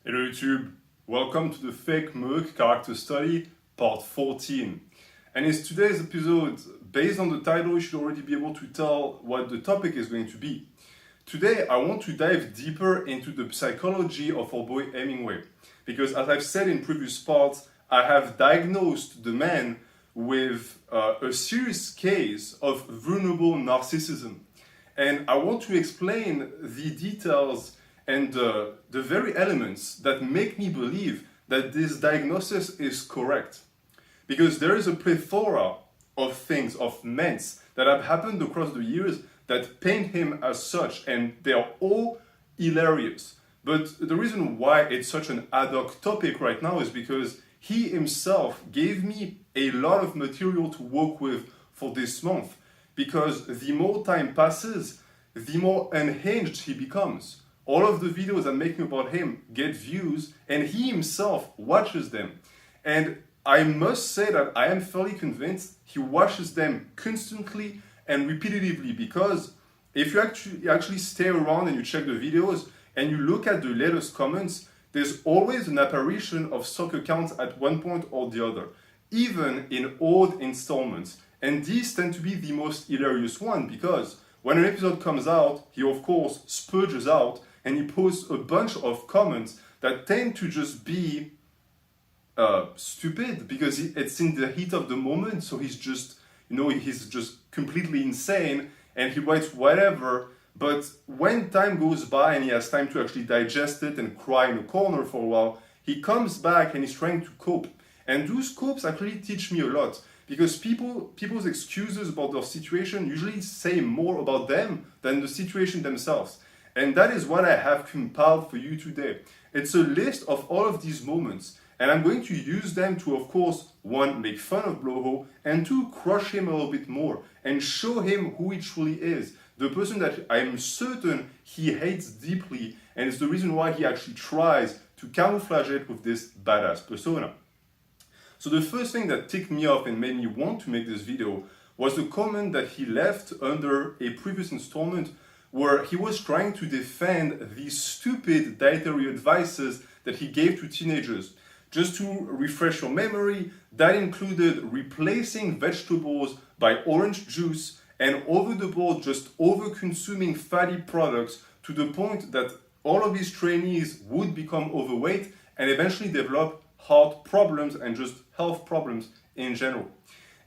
Hello YouTube, welcome to the fake Merc character study, part 14. And in today's episode, based on the title, you should already be able to tell what the topic is going to be. Today, I want to dive deeper into the psychology of our boy Hemingway. Because as I've said in previous parts, I have diagnosed the man with a serious case of vulnerable narcissism. And I want to explain the details and the very elements that make me believe that this diagnosis is correct. Because there is a plethora of things, of ments, that have happened across the years that paint him as such, and they are all hilarious. But the reason why it's such an ad hoc topic right now is because he himself gave me a lot of material to work with for this month. Because the more time passes, the more unhinged he becomes. All of the videos I'm making about him get views, and he himself watches them. And I must say that I am fairly convinced he watches them constantly and repetitively, because if you actually stay around and you check the videos and you look at the latest comments, there's always an apparition of stock accounts at one point or the other, even in old installments. And these tend to be the most hilarious one, because when an episode comes out, he of course spurges out and he posts a bunch of comments that tend to just be stupid, because it's in the heat of the moment. So he's just, he's just completely insane and he writes whatever. But when time goes by and he has time to actually digest it and cry in a corner for a while, he comes back and he's trying to cope. And those copes actually teach me a lot, because people's excuses about their situation usually say more about them than the situation themselves. And that is what I have compiled for you today. It's a list of all of these moments, and I'm going to use them to, of course, one, make fun of Bloho, and two, crush him a little bit more and show him who he truly is. The person that I'm certain he hates deeply, and it's the reason why he actually tries to camouflage it with this badass persona. So the first thing that ticked me off and made me want to make this video was the comment that he left under a previous installment, where he was trying to defend the stupid dietary advices that he gave to teenagers. Just to refresh your memory, that included replacing vegetables by orange juice and over the board just over-consuming fatty products to the point that all of these trainees would become overweight and eventually develop heart problems and just health problems in general.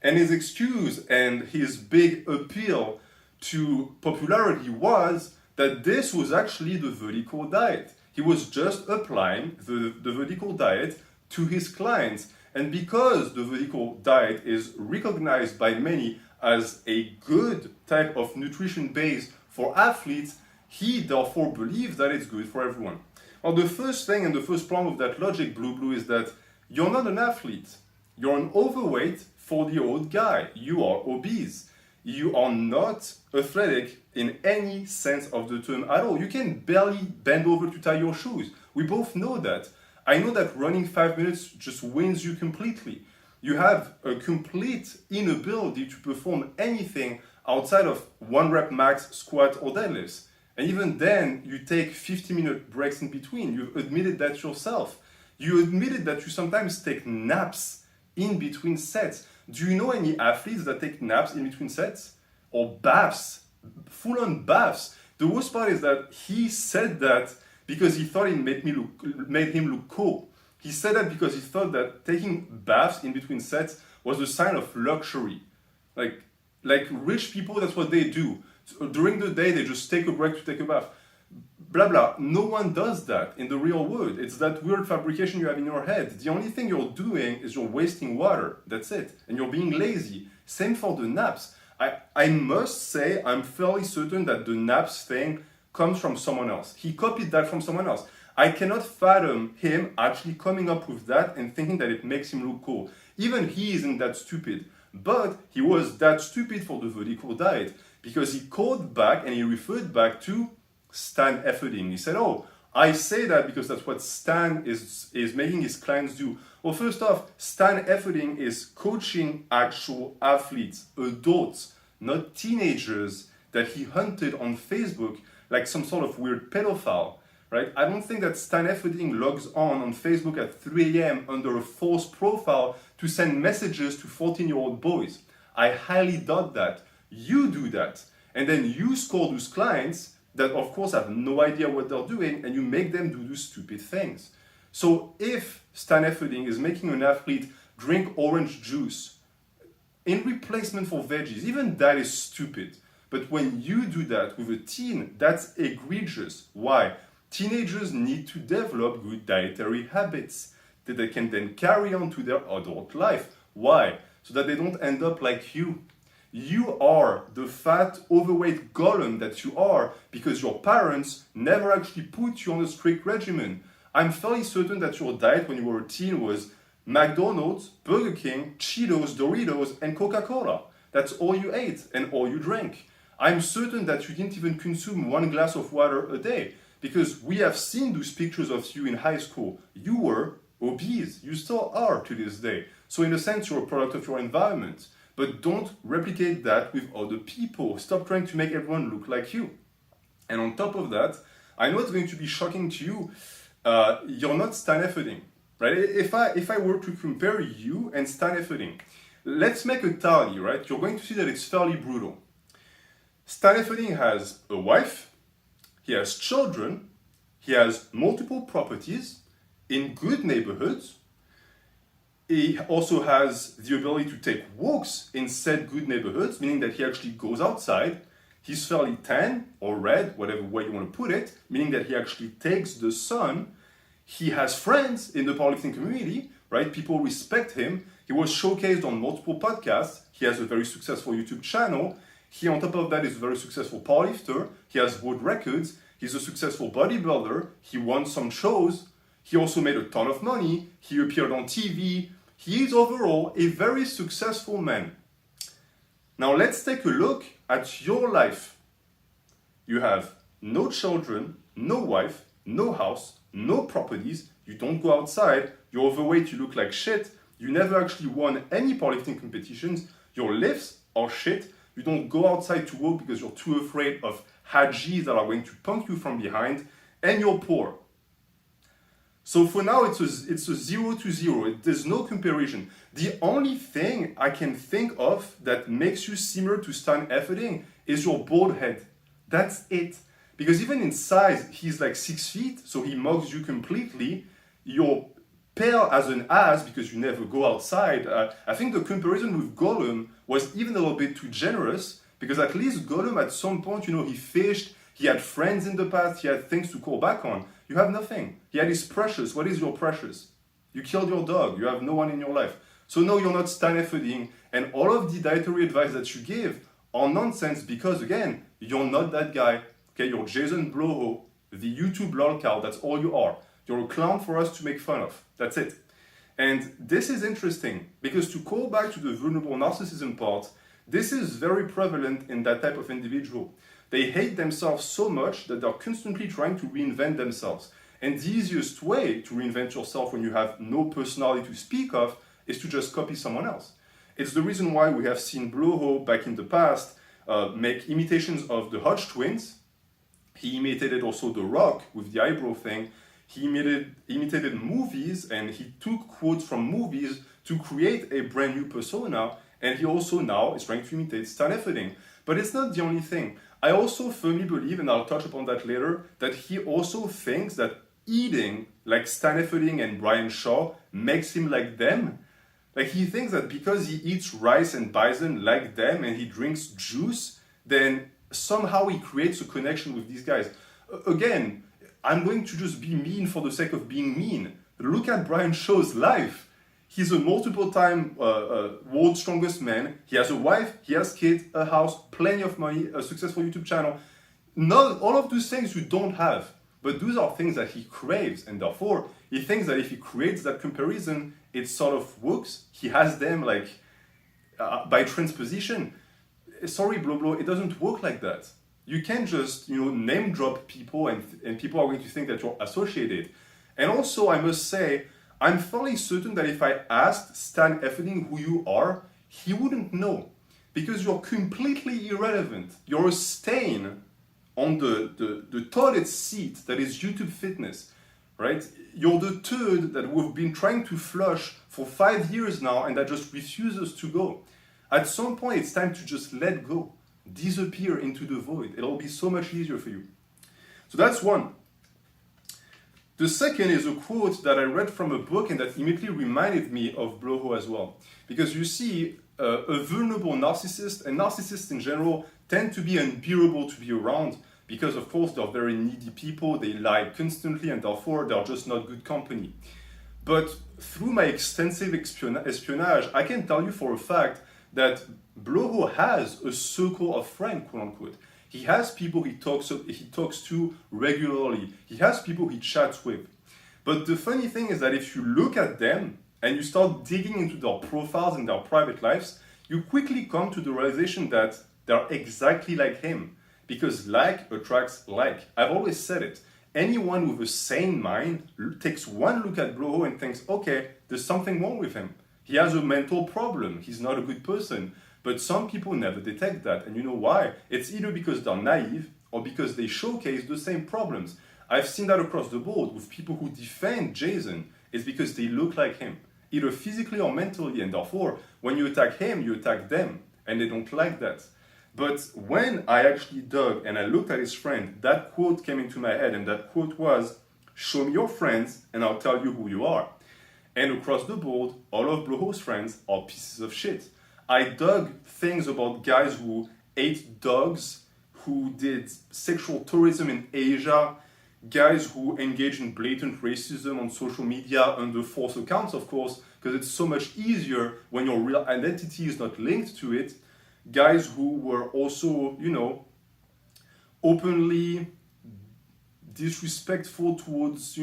And his excuse and his big appeal to popularity was that this was actually the vertical diet. He was just applying the vertical diet to his clients. And because the vertical diet is recognized by many as a good type of nutrition base for athletes, he therefore believes that it's good for everyone. Now, the first thing and the first problem of that logic, Blue, is that you're not an athlete. You're an overweight 40-year-old guy. You are obese. You are not athletic in any sense of the term at all. You can barely bend over to tie your shoes. We both know that. I know that running 5 minutes just wins you completely. You have a complete inability to perform anything outside of 1 rep max squat or deadlifts. And even then, you take 50-minute breaks in between. You've admitted that yourself. You admitted that you sometimes take naps in between sets. Do you know any athletes that take naps in between sets? Or baths, full-on baths? The worst part is that he said that because he thought it made him look cool. He said that because he thought that taking baths in between sets was a sign of luxury. Like rich people, that's what they do. So during the day, they just take a break to take a bath. Blah, blah. No one does that in the real world. It's that weird fabrication you have in your head. The only thing you're doing is you're wasting water. That's it. And you're being lazy. Same for the naps. I must say, I'm fairly certain that the naps thing comes from someone else. He copied that from someone else. I cannot fathom him actually coming up with that and thinking that it makes him look cool. Even he isn't that stupid. But he was that stupid for the vertical diet, because he called back and he referred back to Stan efforting. He said, oh, I say that because that's what Stan is making his clients do. Well, first off, Stan efforting is coaching actual athletes, adults, not teenagers that he hunted on Facebook like some sort of weird pedophile. right? I don't think that Stan Efferding logs on Facebook at 3 a.m. under a false profile to send messages to 14-year-old boys. I highly doubt that. You do that. And then you score those clients that, of course, have no idea what they're doing, and you make them do those stupid things. So if Stan Efferding is making an athlete drink orange juice in replacement for veggies, even that is stupid. But when you do that with a teen, that's egregious. Why? Teenagers need to develop good dietary habits that they can then carry on to their adult life. Why? So that they don't end up like you. You are the fat, overweight golem that you are because your parents never actually put you on a strict regimen. I'm fairly certain that your diet when you were a teen was McDonald's, Burger King, Cheetos, Doritos, and Coca-Cola. That's all you ate and all you drank. I'm certain that you didn't even consume 1 glass of water a day because we have seen those pictures of you in high school. You were obese. You still are to this day. So in a sense, you're a product of your environment. But don't replicate that with other people. Stop trying to make everyone look like you. And on top of that, I know it's going to be shocking to you. You're not Stan Efferding, right? If I were to compare you and Stan Efferding, let's make a tally, right? You're going to see that it's fairly brutal. Stan Efferding has a wife, he has children, he has multiple properties in good neighborhoods. He also has the ability to take walks in said good neighborhoods, meaning that he actually goes outside. He's fairly tan or red, whatever way you want to put it, meaning that he actually takes the sun. He has friends in the powerlifting community, right? People respect him. He was showcased on multiple podcasts. He has a very successful YouTube channel. He, on top of that, is a very successful powerlifter. He has world records. He's a successful bodybuilder. He won some shows. He also made a ton of money. He appeared on TV. He is overall a very successful man. Now let's take a look at your life. You have no children, no wife, no house, no properties. You don't go outside. You're overweight. You look like shit. You never actually won any powerlifting competitions. Your lifts are shit. You don't go outside to work because you're too afraid of hajis that are going to punk you from behind, and you're poor. So for now, it's a 0 to 0. There's no comparison. The only thing I can think of that makes you similar to Stan Efferding is your bald head. That's it. Because even in size, he's like 6 feet, so he mugs you completely. You're pale as an ass because you never go outside. I think the comparison with Gollum was even a little bit too generous because at least Gollum at some point, he fished, he had friends in the past, he had things to call back on. You have nothing. He had his precious. What is your precious? You killed your dog. You have no one in your life. So no, you're not Stan Efferding, and all of the dietary advice that you give are nonsense because, again, you're not that guy. Okay, you're Jason Bloho, the YouTube lolcow. That's all you are. You're a clown for us to make fun of. That's it. And this is interesting because to call back to the vulnerable narcissism part, this is very prevalent in that type of individual. They hate themselves so much that they're constantly trying to reinvent themselves. And the easiest way to reinvent yourself when you have no personality to speak of is to just copy someone else. It's the reason why we have seen Bloho back in the past make imitations of the Hodge twins. He imitated also The Rock with the eyebrow thing. He imitated movies, and he took quotes from movies to create a brand new persona. And he also now is trying to imitate Stan Efferding. But it's not the only thing. I also firmly believe, and I'll touch upon that later, that he also thinks that eating like Stan Efferding and Brian Shaw makes him like them. Like he thinks that because he eats rice and bison like them and he drinks juice, then somehow he creates a connection with these guys. Again, I'm going to just be mean for the sake of being mean. Look at Brian Shaw's life. He's a multiple-time world's strongest man. He has a wife, he has kids, a house, plenty of money, a successful YouTube channel. All of those things you don't have. But those are things that he craves, and therefore he thinks that if he creates that comparison, it sort of works. He has them like by transposition. Sorry, Bloho, it doesn't work like that. You can't just name drop people and people are going to think that you're associated. And also, I must say, I'm fairly certain that if I asked Stan Efferding who you are, he wouldn't know. Because you're completely irrelevant. You're a stain on the toilet seat that is YouTube fitness, right? You're the turd that we've been trying to flush for 5 years now and that just refuses to go. At some point, it's time to just let go, disappear into the void. It'll be so much easier for you. So that's one. The second is a quote that I read from a book and that immediately reminded me of Bloho as well. Because you see, a vulnerable narcissist and narcissists in general tend to be unbearable to be around because, of course, they're very needy people, they lie constantly, and therefore they're just not good company. But through my extensive espionage, I can tell you for a fact that Bloho has a circle of friends, quote unquote. He has people he talks to regularly. He has people he chats with. But the funny thing is that if you look at them and you start digging into their profiles and their private lives, you quickly come to the realization that they're exactly like him. Because like attracts like. I've always said it. Anyone with a sane mind takes one look at Bloho and thinks, okay, there's something wrong with him. He has a mental problem. He's not a good person. But some people never detect that. And you know why? It's either because they're naive or because they showcase the same problems. I've seen that across the board with people who defend Jason. It's because they look like him, either physically or mentally. And therefore, when you attack him, you attack them. And they don't like that. But when I actually dug and I looked at his friend, that quote came into my head. And that quote was, show me your friends and I'll tell you who you are. And across the board, all of Bloho's friends are pieces of shit. I dug things about guys who ate dogs, who did sexual tourism in Asia, guys who engage in blatant racism on social media under false accounts, of course, because it's so much easier when your real identity is not linked to it. Guys who were also, openly disrespectful towards,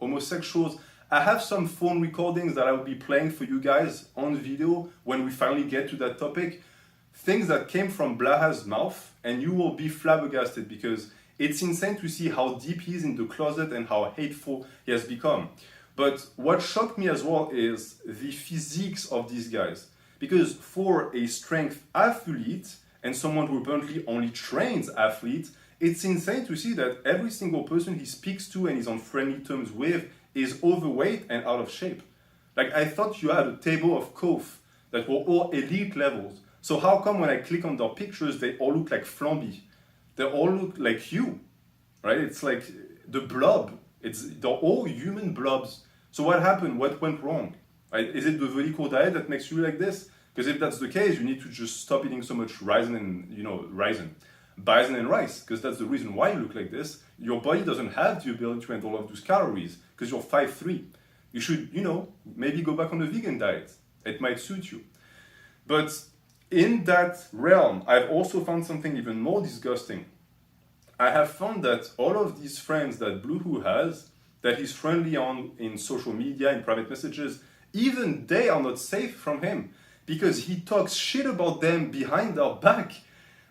homosexuals. I have some phone recordings that I will be playing for you guys on video when we finally get to that topic. Things that came from Blaha's mouth, and you will be flabbergasted because it's insane to see how deep he is in the closet and how hateful he has become. But what shocked me as well is the physiques of these guys. Because for a strength athlete and someone who apparently only trains athletes, it's insane to see that every single person he speaks to and is on friendly terms with is overweight and out of shape. Like, I thought you had a table of Kof that were all elite levels. So how come when I click on their pictures, they all look like Flamby? They all look like you, right? It's like the blob. They're all human blobs. So what happened? What went wrong? Right? Is it the vertical diet that makes you like this? Because if that's the case, you need to just stop eating so much bison and rice, because that's the reason why you look like this. Your body doesn't have the ability to handle all of those calories, because you're 5'3". You should, maybe go back on the vegan diet. It might suit you. But in that realm, I've also found something even more disgusting. I have found that all of these friends that Bloho has, that he's friendly on in social media, in private messages, even they are not safe from him, because he talks shit about them behind their back.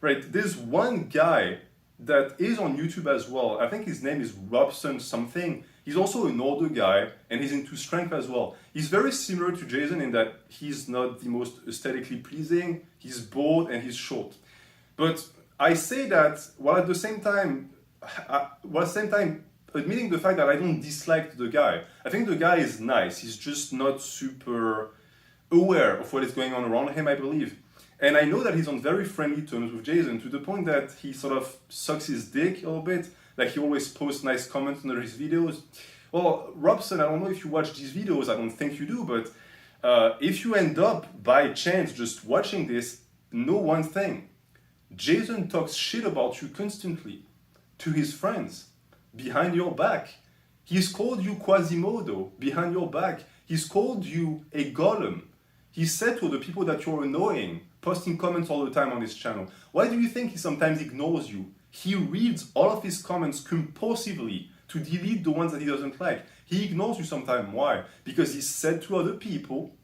Right, there's one guy that is on YouTube as well. I think his name is Robson something. He's also an older guy and he's into strength as well. He's very similar to Jason in that he's not the most aesthetically pleasing, he's bald and he's short. But I say that while at the same time admitting the fact that I don't dislike the guy. I think the guy is nice. He's just not super aware of what is going on around him, I believe. And I know that he's on very friendly terms with Jason, to the point that he sort of sucks his dick a little bit. Like, he always posts nice comments under his videos. Well, Robson, I don't know if you watch these videos, I don't think you do, but if you end up by chance just watching this, know one thing. Jason talks shit about you constantly to his friends behind your back. He's called you Quasimodo behind your back. He's called you a golem. He said to the people that you're annoying, posting comments all the time on his channel. Why do you think he sometimes ignores you? He reads all of his comments compulsively to delete the ones that he doesn't like. He ignores you sometimes. Why? Because he said to other people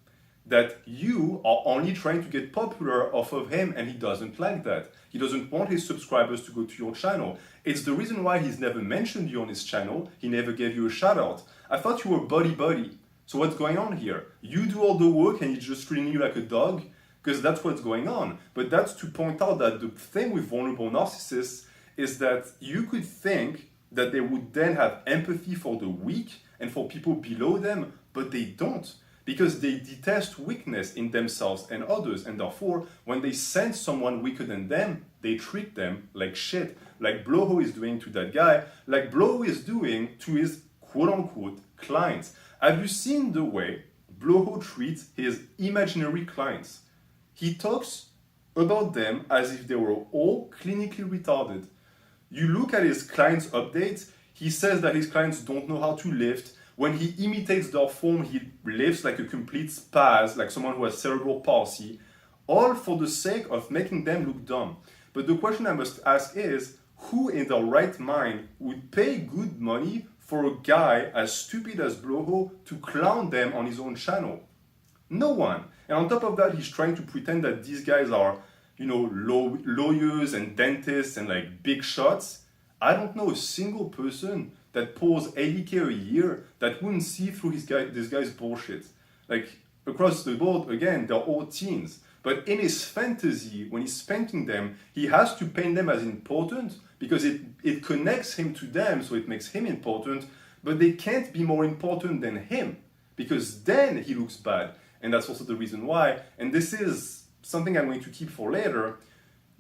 that you are only trying to get popular off of him, and he doesn't like that. He doesn't want his subscribers to go to your channel. It's the reason why he's never mentioned you on his channel. He never gave you a shout out. I thought you were buddy-buddy. So what's going on here? You do all the work and he's just treating you like a dog? Because that's what's going on. But that's to point out that the thing with vulnerable narcissists is that you could think that they would then have empathy for the weak and for people below them, but they don't, because they detest weakness in themselves and others, and therefore, when they sense someone weaker than them, they treat them like shit, like Bloho is doing to that guy, like Bloho is doing to his quote-unquote clients. Have you seen the way Bloho treats his imaginary clients? He talks about them as if they were all clinically retarded. You look at his clients' updates, he says that his clients don't know how to lift. When he imitates their form, he lifts like a complete spaz, like someone who has cerebral palsy, all for the sake of making them look dumb. But the question I must ask is, who in their right mind would pay good money for a guy as stupid as Bloho to clown them on his own channel? No one. And on top of that, he's trying to pretend that these guys are, lawyers and dentists and like big shots. I don't know a single person that pulls 80K a year that wouldn't see through this guy's bullshit. Like across the board, again, they're all teens. But in his fantasy, when he's painting them, he has to paint them as important because it connects him to them, so it makes him important, but they can't be more important than him because then he looks bad. And that's also the reason why, and this is something I'm going to keep for later,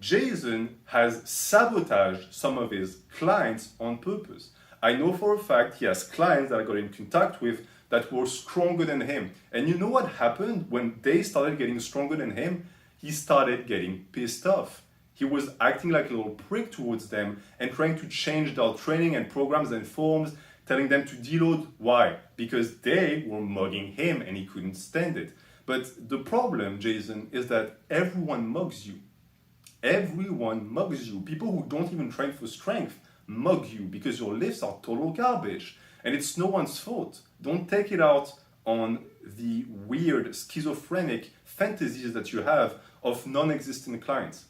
Jason has sabotaged some of his clients on purpose. I know for a fact he has clients that I got in contact with that were stronger than him. And you know what happened when they started getting stronger than him? He started getting pissed off. He was acting like a little prick towards them and trying to change their training and programs and forms, telling them to deload. Why? Because they were mugging him and he couldn't stand it. But the problem, Jason, is that everyone mugs you. Everyone mugs you. People who don't even train for strength mug you because your lifts are total garbage. And it's no one's fault. Don't take it out on the weird schizophrenic fantasies that you have of non-existent clients.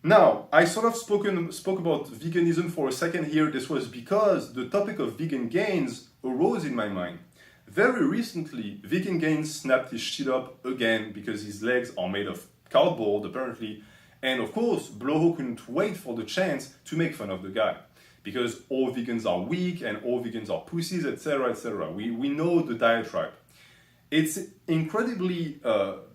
Now, I sort of spoke about veganism for a second here. This was because the topic of vegan gains arose in my mind. Very recently, vegan gains snapped his shit up again because his legs are made of cardboard, apparently. And of course, Bloho couldn't wait for the chance to make fun of the guy. Because all vegans are weak and all vegans are pussies, etc., etc. We know the diatribe. It's incredibly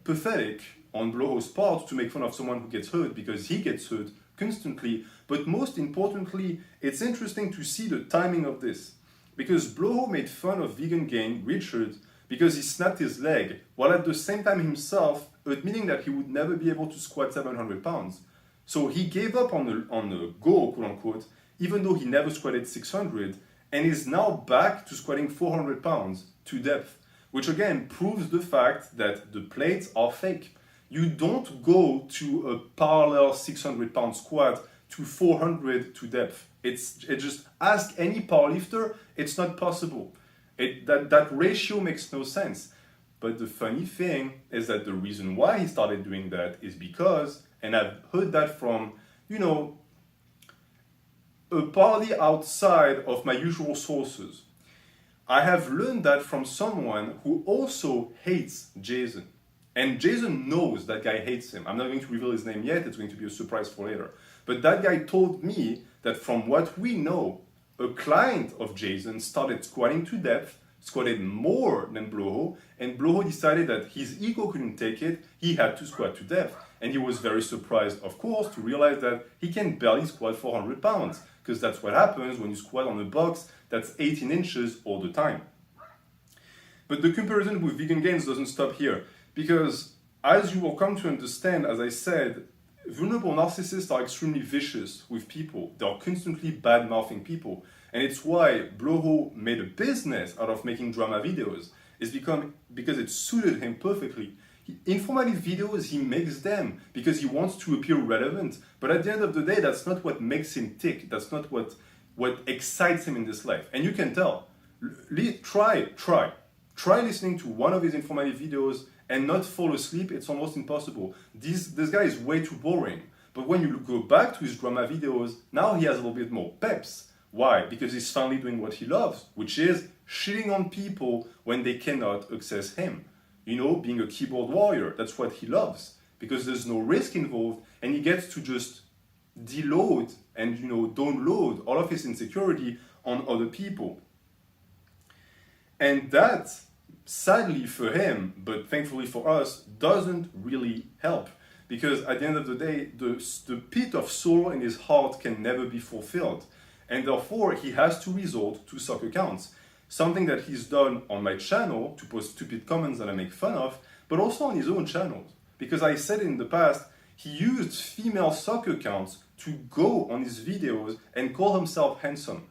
pathetic on Bloho's part to make fun of someone who gets hurt because he gets hurt constantly. But most importantly, it's interesting to see the timing of this. Because Bloho made fun of vegan gain Richard because he snapped his leg, while at the same time himself admitting that he would never be able to squat 700 pounds. So he gave up on the go, quote unquote, even though he never squatted 600, and is now back to squatting 400 pounds to depth, which again proves the fact that the plates are fake. You don't go to a parallel 600 pound squat to 400 to depth. It's just ask any powerlifter, it's not possible. That ratio makes no sense. But the funny thing is that the reason why he started doing that is because, and I've heard that from, a party outside of my usual sources. I have learned that from someone who also hates Jason. And Jason knows that guy hates him. I'm not going to reveal his name yet, it's going to be a surprise for later. But that guy told me that from what we know, a client of Jason started squatting to depth, squatted more than Bloho, and Bloho decided that his ego couldn't take it, he had to squat to depth. And he was very surprised, of course, to realize that he can barely squat 400 pounds, because that's what happens when you squat on a box that's 18 inches all the time. But the comparison with vegan gains doesn't stop here, because as you will come to understand, as I said, vulnerable narcissists are extremely vicious with people. They are constantly bad-mouthing people. And it's why Bloho made a business out of making drama videos. It's because it suited him perfectly. Informative videos, he makes them because he wants to appear relevant. But at the end of the day, that's not what makes him tick. That's not what excites him in this life. And you can tell. Try listening to one of his informative videos and not fall asleep. It's almost impossible. This guy is way too boring. But when you go back to his drama videos, now he has a little bit more peps. Why? Because he's finally doing what he loves, which is shitting on people when they cannot access him. Being a keyboard warrior, that's what he loves. Because there's no risk involved, and he gets to just, deload and download all of his insecurity on other people. And that, sadly for him, but thankfully for us, doesn't really help. Because at the end of the day, the pit of sorrow in his heart can never be fulfilled. And therefore, he has to resort to suck accounts. Something that he's done on my channel to post stupid comments that I make fun of, but also on his own channels. Because I said in the past, he used female suck accounts to go on his videos and call himself handsome.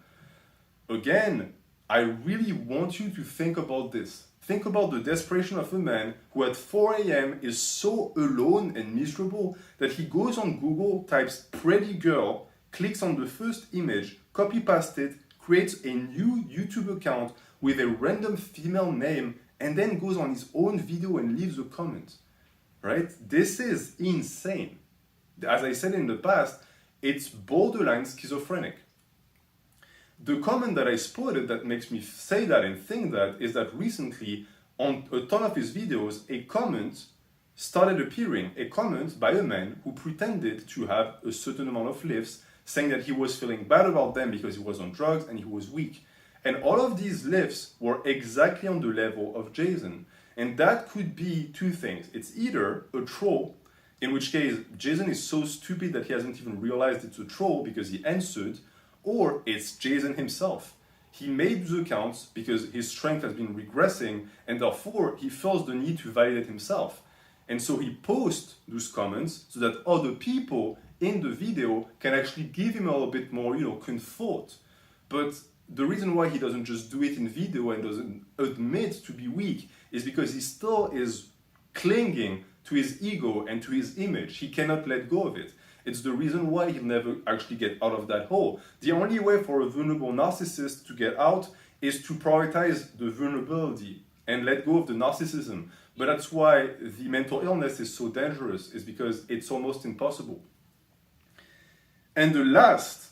Again, I really want you to think about this. Think about the desperation of a man who at 4 a.m. is so alone and miserable that he goes on Google, types pretty girl, clicks on the first image, copy-paste it, creates a new YouTube account with a random female name, and then goes on his own video and leaves a comment. Right? This is insane. As I said in the past, it's borderline schizophrenic. The comment that I spotted that makes me say that and think that is that recently, on a ton of his videos, a comment started appearing, a comment by a man who pretended to have a certain amount of lifts, saying that he was feeling bad about them because he was on drugs and he was weak. And all of these lifts were exactly on the level of Jason. And that could be two things. It's either a troll, in which case Jason is so stupid that he hasn't even realized it's a troll because he answered, or it's Jason himself. He made those accounts because his strength has been regressing and therefore he feels the need to validate himself. And so he posts those comments so that other people in the video can actually give him a little bit more, comfort. But the reason why he doesn't just do it in video and doesn't admit to be weak is because he still is clinging to his ego and to his image. He cannot let go of it. It's the reason why he'll never actually get out of that hole. The only way for a vulnerable narcissist to get out is to prioritize the vulnerability and let go of the narcissism. But that's why the mental illness is so dangerous, is because it's almost impossible. And the last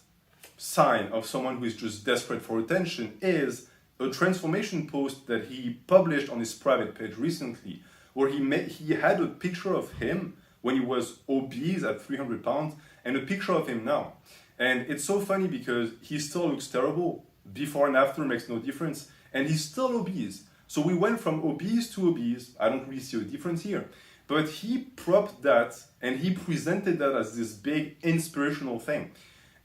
sign of someone who is just desperate for attention is a transformation post that he published on his private page recently, where he had a picture of him when he was obese at 300 pounds and a picture of him now. And it's so funny because he still looks terrible. Before and after makes no difference. And he's still obese. So we went from obese to obese. I don't really see a difference here. But he propped that and he presented that as this big inspirational thing.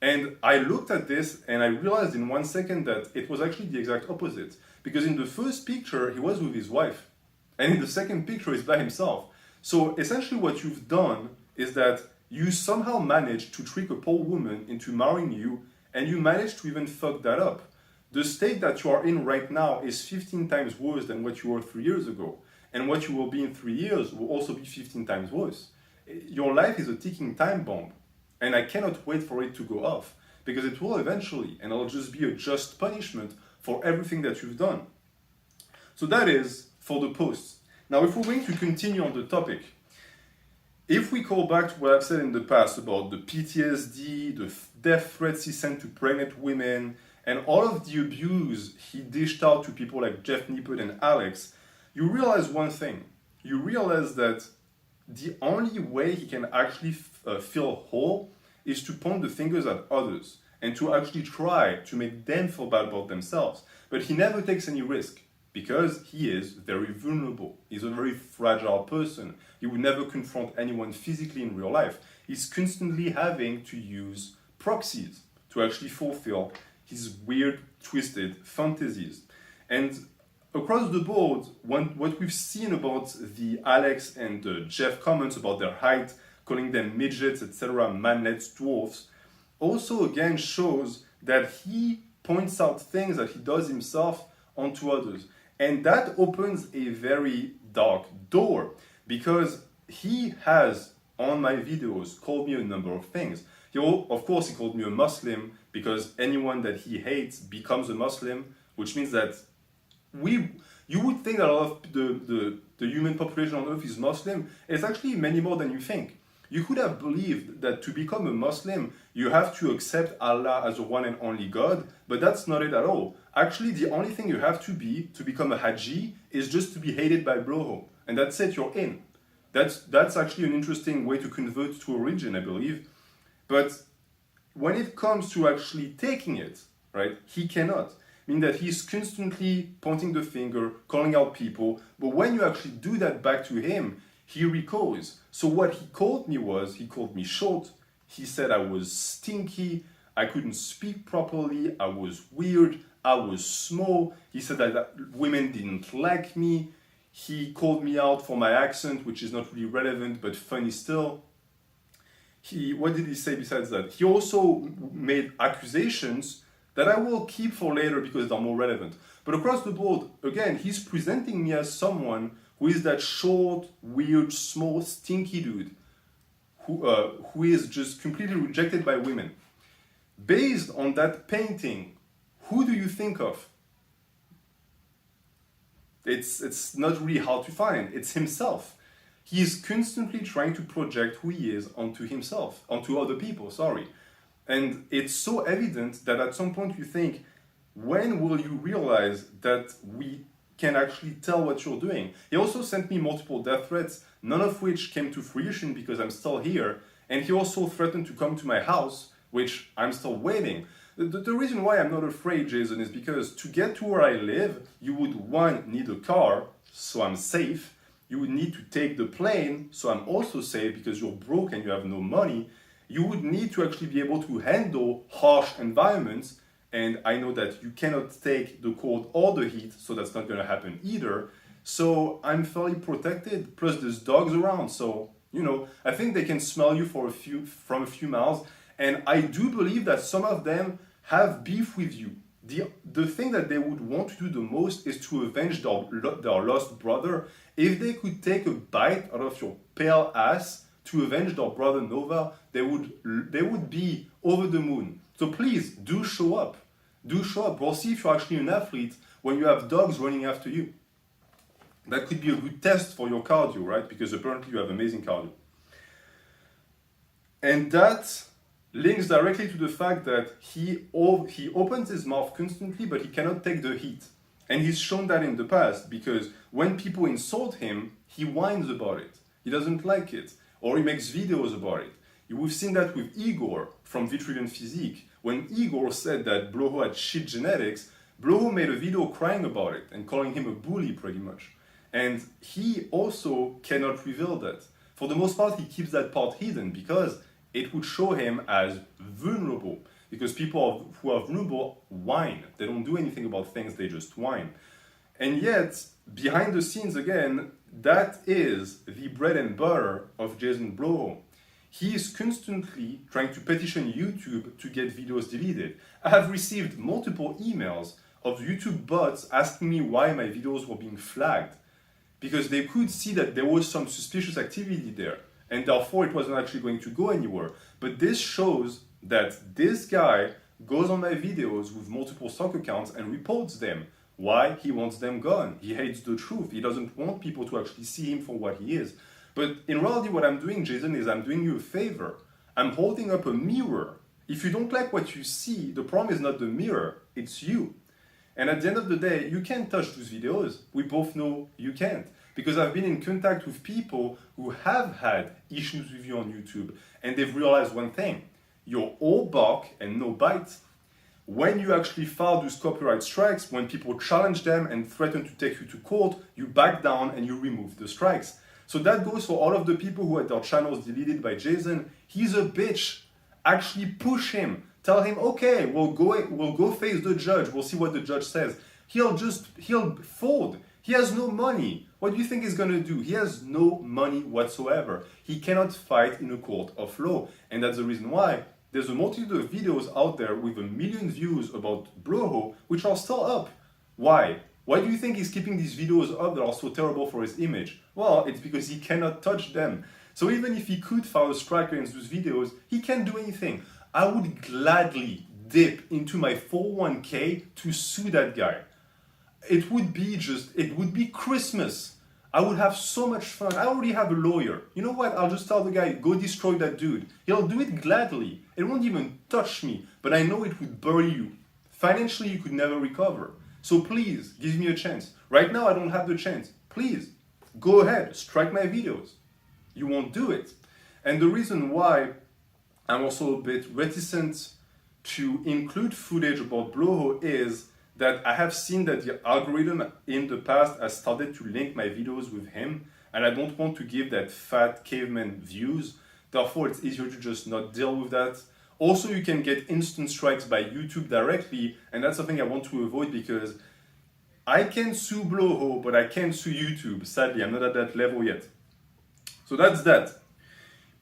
And I looked at this and I realized in 1 second that it was actually the exact opposite. Because in the first picture, he was with his wife. And in the second picture, he's by himself. So essentially what you've done is that you somehow managed to trick a poor woman into marrying you, and you managed to even fuck that up. The state that you are in right now is 15 times worse than what you were 3 years ago. And what you will be in 3 years will also be 15 times worse. Your life is a ticking time bomb. And I cannot wait for it to go off. Because it will eventually, and it'll just be a just punishment for everything that you've done. So that is for the posts. Now, if we're going to continue on the topic, if we call back to what I've said in the past about the PTSD, the death threats he sent to pregnant women, and all of the abuse he dished out to people like Jeff Nippert and Alex, you realize one thing. You realize that the only way he can actually feel whole is to point the fingers at others and to actually try to make them feel bad about themselves. But he never takes any risk. Because he is very vulnerable. He's a very fragile person. He would never confront anyone physically in real life. He's constantly having to use proxies to actually fulfill his weird, twisted fantasies. And across the board, what we've seen about the Alex and Jeff comments about their height, calling them midgets, etc., manlets, dwarfs, also again shows that he points out things that he does himself onto others. And that opens a very dark door because he has, on my videos, called me a number of things. Of course, he called me a Muslim because anyone that he hates becomes a Muslim, which means that you would think that a lot of the human population on Earth is Muslim. It's actually many more than you think. You could have believed that to become a Muslim, you have to accept Allah as the one and only God, but that's not it at all. Actually, the only thing you have to be to become a Haji is just to be hated by Bloho. And that's it, you're in. That's actually an interesting way to convert to a religion, I believe. But when it comes to actually taking it, right, he cannot. Mean that he's constantly pointing the finger, calling out people, but when you actually do that back to him, he recoils. So what he called me was, he called me short, he said I was stinky, I couldn't speak properly, I was weird, I was small, he said that women didn't like me, he called me out for my accent, which is not really relevant, but funny still. What did he say besides that? He also made accusations that I will keep for later because they're more relevant. But across the board, again, he's presenting me as someone who is that short, weird, small, stinky dude who is just completely rejected by women. Based on that painting, who do you think of? It's not really hard to find. It's himself. He is constantly trying to project who he is onto himself, onto other people, sorry. And it's so evident that at some point you think, when will you realize that we can actually tell what you're doing? He also sent me multiple death threats, none of which came to fruition because I'm still here. And he also threatened to come to my house, which I'm still waiting. The reason why I'm not afraid, Jason, is because to get to where I live, you would, one, need a car, so I'm safe. You would need to take the plane, so I'm also safe because you're broke and you have no money. You would need to actually be able to handle harsh environments, and I know that you cannot take the cold or the heat, so that's not going to happen either. So I'm fairly protected, plus there's dogs around, so, you know, I think they can smell you from a few miles, and I do believe that some of them have beef with you. The thing that they would want to do the most is to avenge their lost brother. If they could take a bite out of your pale ass to avenge their brother Nova, they would be over the moon. So please, do show up. Do show up. We'll see if you're actually an athlete when you have dogs running after you. That could be a good test for your cardio, right? Because apparently you have amazing cardio. And that links directly to the fact that he opens his mouth constantly, but he cannot take the heat. And he's shown that in the past, because when people insult him, he whines about it. He doesn't like it. Or he makes videos about it. We've seen that with Igor from Vitruvian Physique. When Igor said that Bloho had shit genetics, Bloho made a video crying about it and calling him a bully pretty much. And he also cannot reveal that. For the most part, he keeps that part hidden because it would show him as vulnerable. Because people who are vulnerable whine. They don't do anything about things, they just whine. And yet, behind the scenes again, that is the bread and butter of Jason Bloho. He is constantly trying to petition YouTube to get videos deleted. I have received multiple emails of YouTube bots asking me why my videos were being flagged, because they could see that there was some suspicious activity there, and therefore it wasn't actually going to go anywhere. But this shows that this guy goes on my videos with multiple stock accounts and reports them. Why? He wants them gone. He hates the truth. He doesn't want people to actually see him for what he is. But in reality, what I'm doing, Jason, is I'm doing you a favor. I'm holding up a mirror. If you don't like what you see, the problem is not the mirror, it's you. And at the end of the day, you can't touch those videos. We both know you can't. Because I've been in contact with people who have had issues with you on YouTube, and they've realized one thing. You're all bark and no bite. When you actually file those copyright strikes, when people challenge them and threaten to take you to court, you back down and you remove the strikes. So that goes for all of the people who had their channels deleted by Jason. He's a bitch. Actually push him. Tell him, okay, we'll go face the judge. We'll see what the judge says. He'll fold. He has no money. What do you think he's going to do? He has no money whatsoever. He cannot fight in a court of law. And that's the reason why there's a multitude of videos out there with 1 million views about Bloho, which are still up. Why? Why do you think he's keeping these videos up that are so terrible for his image? Well, it's because he cannot touch them. So even if he could file a strike against those videos, he can't do anything. I would gladly dip into my 401k to sue that guy. It would be Christmas. I would have so much fun. I already have a lawyer. You know what? I'll just tell the guy, go destroy that dude. He'll do it gladly. It won't even touch me, but I know it would bury you. Financially, you could never recover. So please, give me a chance. Right now, I don't have the chance. Please, go ahead, strike my videos. You won't do it. And the reason why I'm also a bit reticent to include footage about Bloho is that I have seen that the algorithm in the past has started to link my videos with him, and I don't want to give that fat caveman views. Therefore, it's easier to just not deal with that. Also, you can get instant strikes by YouTube directly, and that's something I want to avoid because I can sue Bloho, but I can't sue YouTube. Sadly, I'm not at that level yet. So that's that.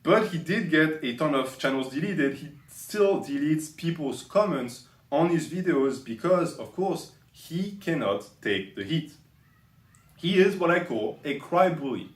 But he did get a ton of channels deleted. He still deletes people's comments on his videos because, of course, he cannot take the heat. He is what I call a cry bully.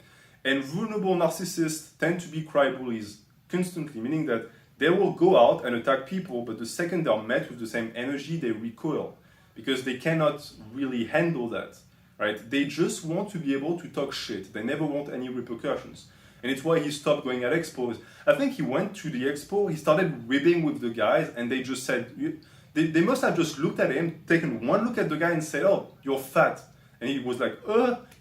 And vulnerable narcissists tend to be cry bullies constantly, meaning that they will go out and attack people, but the second they're met with the same energy, they recoil because they cannot really handle that, right? They just want to be able to talk shit. They never want any repercussions. And it's why he stopped going at expos. I think he went to the expo, he started ribbing with the guys, and they just said, they must have just looked at him, taken one look at the guy and said, oh, you're fat. And he was like,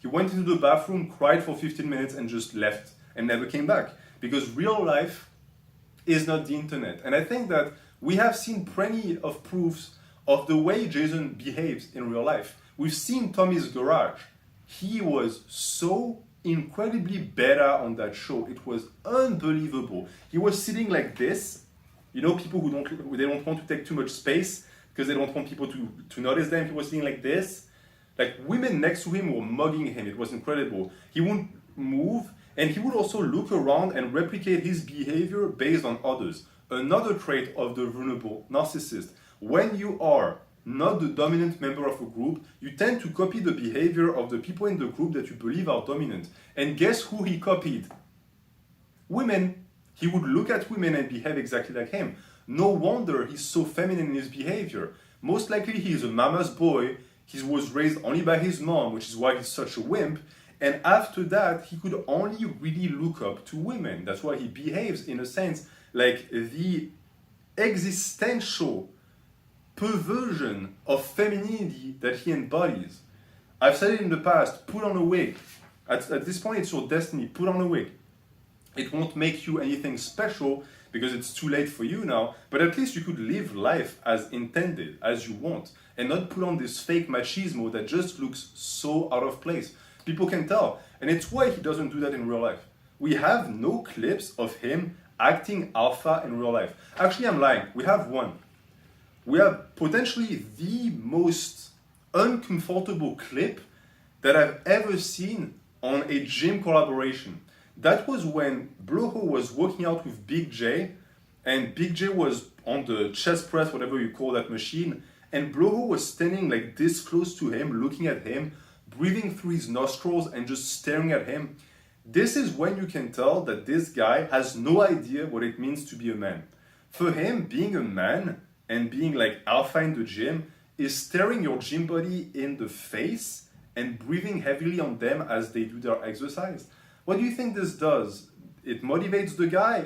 he went into the bathroom, cried for 15 minutes and just left and never came back. Because real life is not the internet. And I think that we have seen plenty of proofs of the way Jason behaves in real life. We've seen Tommy's Garage. He was so incredibly better on that show. It was unbelievable. He was sitting like this. You know, people who they don't want to take too much space because they don't want people to notice them. He was sitting like this. Like women next to him were mugging him. It was incredible. He wouldn't move, and he would also look around and replicate his behavior based on others. Another trait of the vulnerable narcissist. When you are not the dominant member of a group, you tend to copy the behavior of the people in the group that you believe are dominant. And guess who he copied? Women. He would look at women and behave exactly like him. No wonder he's so feminine in his behavior. Most likely he's a mama's boy. He was raised only by his mom, which is why he's such a wimp. And after that, he could only really look up to women. That's why he behaves, in a sense, like the existential perversion of femininity that he embodies. I've said it in the past, put on a wig. At this point, it's your destiny, put on a wig. It won't make you anything special because it's too late for you now, but at least you could live life as intended, as you want, and not put on this fake machismo that just looks so out of place. People can tell, and it's why he doesn't do that in real life. We have no clips of him acting alpha in real life. Actually, I'm lying. We have one. We have potentially the most uncomfortable clip that I've ever seen on a gym collaboration. That was when Bloho was working out with Big J, and Big J was on the chest press, whatever you call that machine, and Bloho was standing like this close to him, looking at him, breathing through his nostrils and just staring at him. This is when you can tell that this guy has no idea what it means to be a man. For him, being a man and being like alpha in the gym is staring your gym buddy in the face and breathing heavily on them as they do their exercise. What do you think this does? It motivates the guy?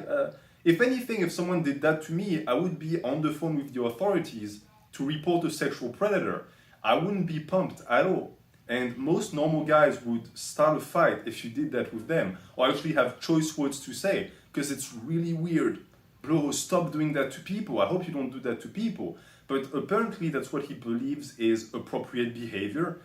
If anything, if someone did that to me, I would be on the phone with the authorities to report a sexual predator. I wouldn't be pumped at all. And most normal guys would start a fight if you did that with them, or actually have choice words to say, because it's really weird. Bloho, stop doing that to people. I hope you don't do that to people. But apparently that's what he believes is appropriate behavior.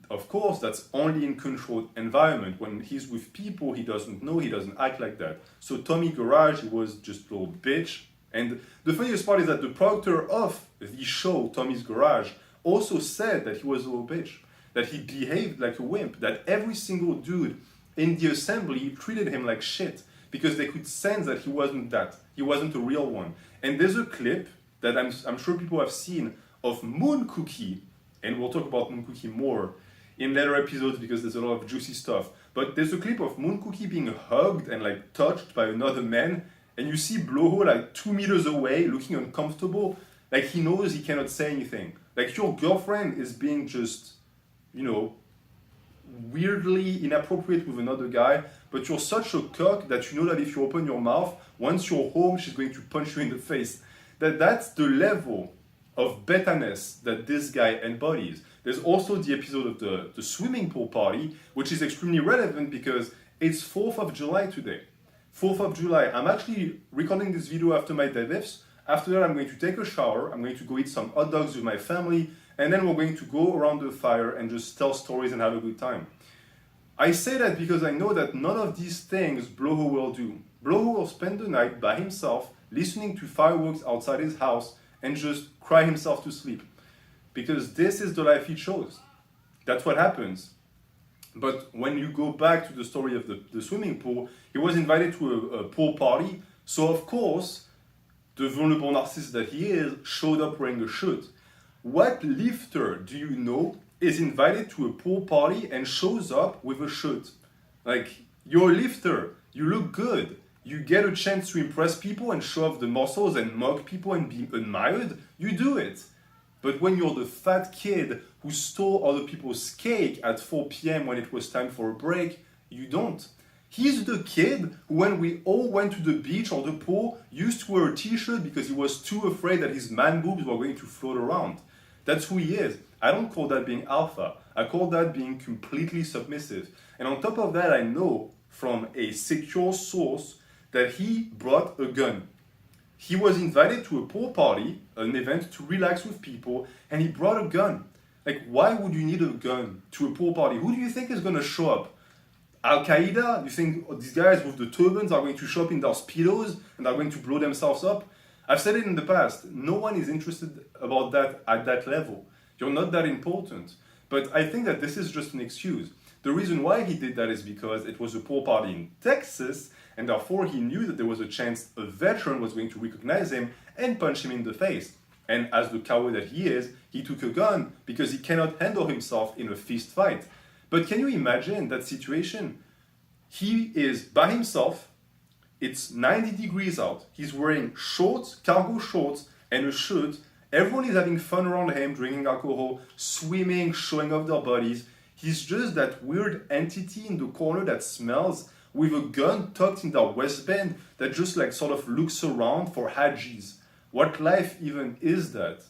Of course, that's only in controlled environment. When he's with people he doesn't know, he doesn't act like that. So Tommy Garage, he was just a little bitch. And the funniest part is that the producer of the show, Tommy's Garage, also said that he was a little bitch, that he behaved like a wimp, that every single dude in the assembly treated him like shit because they could sense that he wasn't that. He wasn't a real one. And there's a clip that I'm sure people have seen of Moon Cookie, and we'll talk about Moon Cookie more in later episodes because there's a lot of juicy stuff. But there's a clip of Moon Cookie being hugged and like touched by another man, and you see Bloho like 2 meters away looking uncomfortable, like he knows he cannot say anything. Like your girlfriend is being just, you know, weirdly inappropriate with another guy, but you're such a cock that you know that if you open your mouth, once you're home, she's going to punch you in the face. That's the level of betterness that this guy embodies. There's also the episode of the swimming pool party, which is extremely relevant because it's 4th of July today. 4th of July. I'm actually recording this video after my deadlifts. After that, I'm going to take a shower. I'm going to go eat some hot dogs with my family. And then we're going to go around the fire and just tell stories and have a good time. I say that because I know that none of these things Bloho will do. Bloho will spend the night by himself, listening to fireworks outside his house, and just cry himself to sleep. Because this is the life he chose. That's what happens. But when you go back to the story of the swimming pool, he was invited to a pool party. So of course, the vulnerable narcissist that he is showed up wearing a shirt. What lifter do you know is invited to a pool party and shows up with a shirt? Like, you're a lifter, you look good, you get a chance to impress people and show off the muscles and mock people and be admired, you do it. But when you're the fat kid who stole other people's cake at 4 p.m. when it was time for a break, you don't. He's the kid who, when we all went to the beach or the pool, used to wear a t-shirt because he was too afraid that his man boobs were going to float around. That's who he is. I don't call that being alpha. I call that being completely submissive. And on top of that, I know from a secure source that he brought a gun. He was invited to a pool party, an event to relax with people, and he brought a gun. Like, why would you need a gun to a pool party? Who do you think is going to show up? Al-Qaeda? You think these guys with the turbans are going to show up in their Speedos and are going to blow themselves up? I've said it in the past, no one is interested about that at that level. You're not that important. But I think that this is just an excuse. The reason why he did that is because it was a pool party in Texas, and therefore he knew that there was a chance a veteran was going to recognize him and punch him in the face. And as the coward that he is, he took a gun because he cannot handle himself in a fist fight. But can you imagine that situation? He is by himself, it's 90 degrees out, he's wearing shorts, cargo shorts, and a shirt. Everyone is having fun around him, drinking alcohol, swimming, showing off their bodies. He's just that weird entity in the corner that smells with a gun tucked in their waistband that just like sort of looks around for hajis. What life even is that?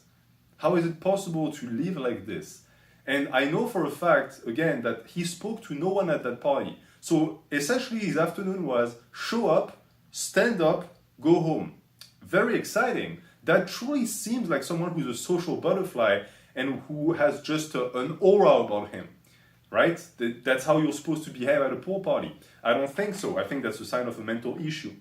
How is it possible to live like this? And I know for a fact, again, that he spoke to no one at that party. So essentially his afternoon was show up, stand up, go home. Very exciting. That truly seems like someone who's a social butterfly and who has just an aura about him, right? That's how you're supposed to behave at a pool party. I don't think so. I think that's a sign of a mental issue.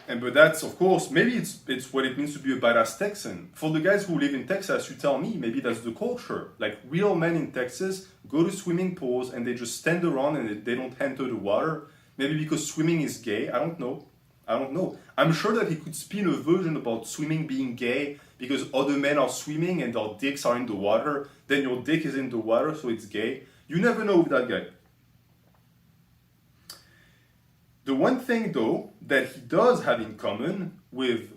But that's, of course, maybe it's what it means to be a badass Texan. For the guys who live in Texas, you tell me, maybe that's the culture. Like, real men in Texas go to swimming pools and they just stand around and they don't enter the water. Maybe because swimming is gay. I don't know. I'm sure that he could spin a version about swimming being gay because other men are swimming and their dicks are in the water. Then your dick is in the water, so it's gay. You never know with that guy. The one thing, though, that he does have in common with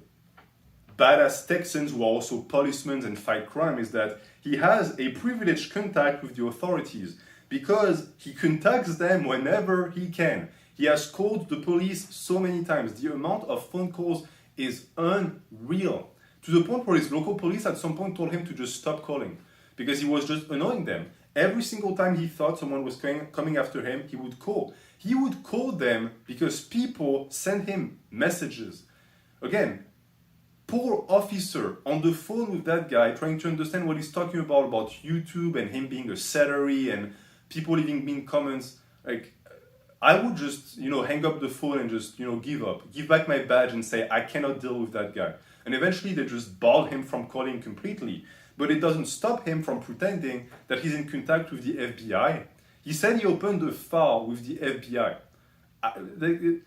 badass Texans who are also policemen and fight crime is that he has a privileged contact with the authorities because he contacts them whenever he can. He has called the police so many times. The amount of phone calls is unreal. To the point where his local police at some point told him to just stop calling because he was just annoying them. Every single time he thought someone was coming after him, he would call. He would call them because people sent him messages. Again, poor officer on the phone with that guy trying to understand what he's talking about YouTube and him being a salary and people leaving mean comments. Like, I would just, hang up the phone and just, give up. Give back my badge and say, I cannot deal with that guy. And eventually they just barred him from calling completely. But it doesn't stop him from pretending that he's in contact with the FBI. He said he opened a file with the FBI. The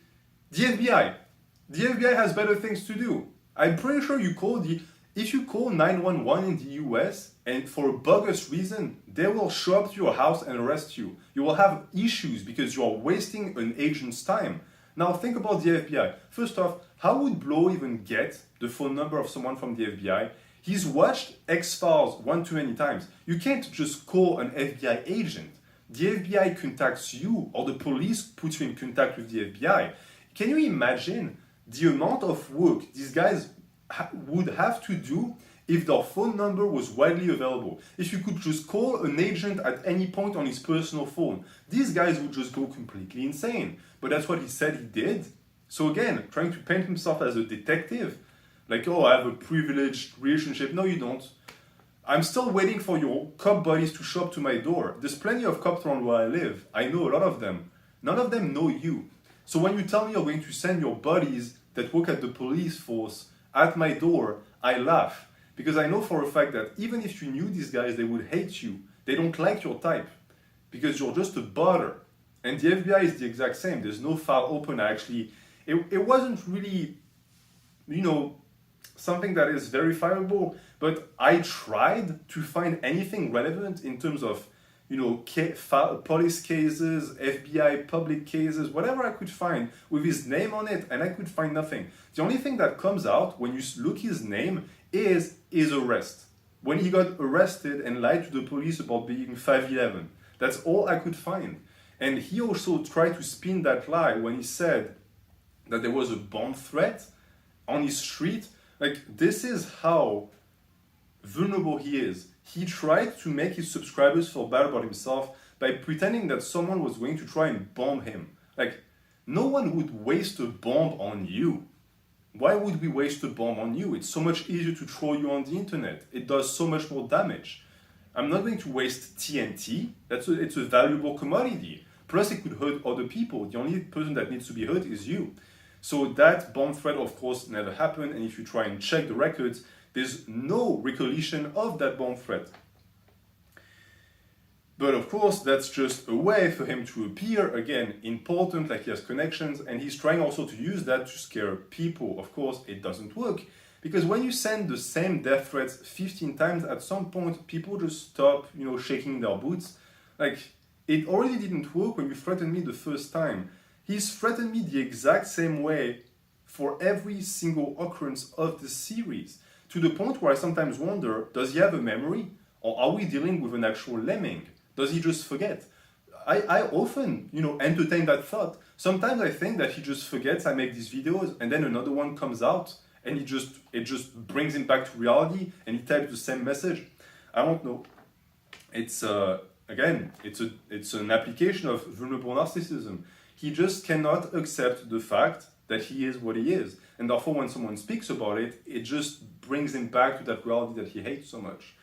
FBI has better things to do. I'm pretty sure if you call 911 in the US and for a bogus reason, they will show up to your house and arrest you. You will have issues because you are wasting an agent's time. Now think about the FBI. First off, how would Bloho even get the phone number of someone from the FBI? He's watched X-Files one too many times. You can't just call an FBI agent. The FBI contacts you or the police puts you in contact with the FBI. Can you imagine the amount of work these guys would have to do if their phone number was widely available, if you could just call an agent at any point on his personal phone, these guys would just go completely insane. But that's what he said he did. So again, trying to paint himself as a detective, like, oh, I have a privileged relationship. No, you don't. I'm still waiting for your cop buddies to show up to my door. There's plenty of cops around where I live. I know a lot of them. None of them know you. So when you tell me you're going to send your buddies that work at the police force at my door, I laugh. Because I know for a fact that even if you knew these guys, they would hate you. They don't like your type. Because you're just a bother. And the FBI is the exact same. There's no file open. Actually, it wasn't really, something that is verifiable. But I tried to find anything relevant in terms of, police cases, FBI public cases, whatever I could find with his name on it, and I could find nothing. The only thing that comes out when you look his name is his arrest. When he got arrested and lied to the police about being 5'11". That's all I could find. And he also tried to spin that lie when he said that there was a bomb threat on his street. Like, this is how vulnerable he is. He tried to make his subscribers feel bad about himself by pretending that someone was going to try and bomb him. Like, no one would waste a bomb on you. Why would we waste a bomb on you? It's so much easier to throw you on the internet. It does so much more damage. I'm not going to waste TNT. It's a valuable commodity. Plus, it could hurt other people. The only person that needs to be hurt is you. So that bomb threat, of course, never happened. And if you try and check the records, there's no recollection of that bomb threat. But of course, that's just a way for him to appear, again, important, like he has connections, and he's trying also to use that to scare people. Of course, it doesn't work, because when you send the same death threats 15 times, at some point, people just stop, shaking their boots. Like, it already didn't work when you threatened me the first time. He's threatened me the exact same way for every single occurrence of the series, to the point where I sometimes wonder, does he have a memory? Or are we dealing with an actual lemming? Does he just forget? I often, entertain that thought. Sometimes I think that he just forgets I make these videos, and then another one comes out, and it just brings him back to reality, and he types the same message. I don't know. It's again, it's an application of vulnerable narcissism. He just cannot accept the fact that he is what he is, and therefore, when someone speaks about it, it just brings him back to that reality that he hates so much.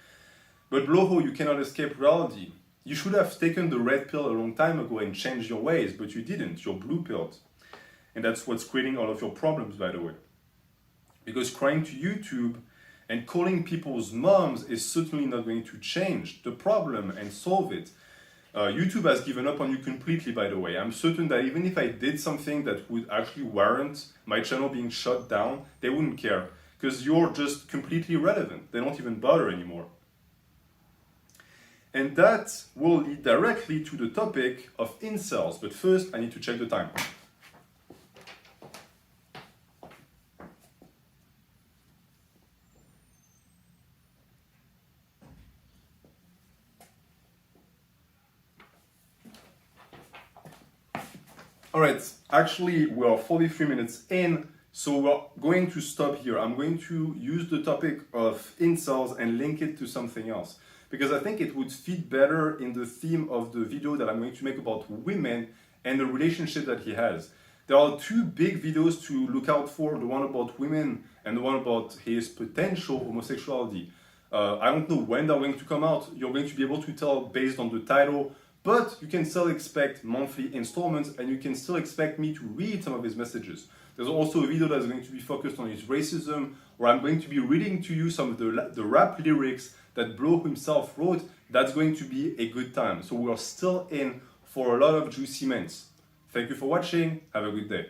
But Bloho, you cannot escape reality. You should have taken the red pill a long time ago and changed your ways, but you didn't. You're blue-pilled. And that's what's creating all of your problems, by the way. Because crying to YouTube and calling people's moms is certainly not going to change the problem and solve it. YouTube has given up on you completely, by the way. I'm certain that even if I did something that would actually warrant my channel being shut down, they wouldn't care. Because you're just completely irrelevant. They don't even bother anymore. And that will lead directly to the topic of incels. But first, I need to check the time. All right, actually, we are 43 minutes in, so we're going to stop here. I'm going to use the topic of incels and link it to something else, because I think it would fit better in the theme of the video that I'm going to make about women and the relationship that he has. There are two big videos to look out for, the one about women and the one about his potential homosexuality. I don't know when they're going to come out. You're going to be able to tell based on the title, but you can still expect monthly installments, and you can still expect me to read some of his messages. There's also a video that's going to be focused on his racism, where I'm going to be reading to you some of the rap lyrics that Bloho himself wrote. That's going to be a good time. So we are still in for a lot of juicy mints. Thank you for watching. Have a good day.